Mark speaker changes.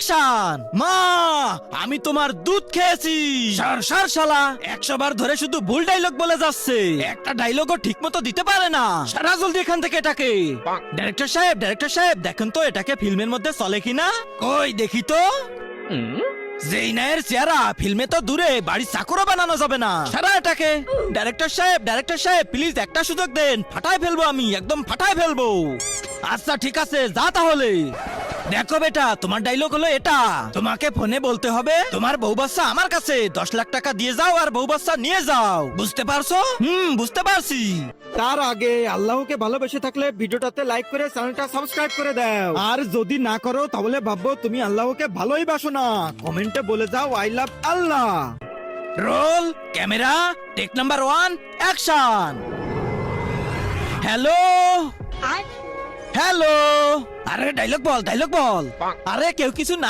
Speaker 1: Action. মা, আমি তোমার দুধ খেয়েছি। সার সার শালা 100 বার ধরে শুধু ভুল ডায়লগ বলে যাচ্ছে, একটা ডায়লগও ঠিক মতো দিতে পারে না। সারা জলদি এখান থেকে এটাকে। ডাইরেক্টর সাহেব দেখেন তো এটাকে ফিল্মের মধ্যে চলে কিনা। কই দেখি তো। জেইনায়ের চেহারা ফিল্মে তো দূরে, বাড়ির চাকরও বানানো যাবে না। সারা এটাকে। ডাইরেক্টর সাহেব প্লিজ একটা সুযোগ দেন, ফাটায় ফেলবো আমি, একদম ফাটায় ফেলবো। আচ্ছা ঠিক আছে, যা তাহলে। দেখো বেটা, তোমার ডায়লগ হলো এটা। তোমাকে ফোনে বলতে হবে তোমার বউ বাচ্চা আমার কাছে, 10 লাখ টাকা দিয়ে যাও আর বউ বাচ্চা নিয়ে যাও। বুঝতে পারছো? বুঝতে পারছি।
Speaker 2: তার আগে আল্লাহকে ভালোবেসে থাকলে ভিডিওটাতে লাইক করে চ্যানেলটা সাবস্ক্রাইব করে দাও, আর যদি না করো তাহলে ভাববো তুমি আল্লাহকে ভালোই বাসো না। কমেন্টে বলে যাও আই লাভ আল্লাহ।
Speaker 1: Roll camera, take number 1, action. Hello hello, আরে ডায়লগ বল। আরে কেউ কিছু না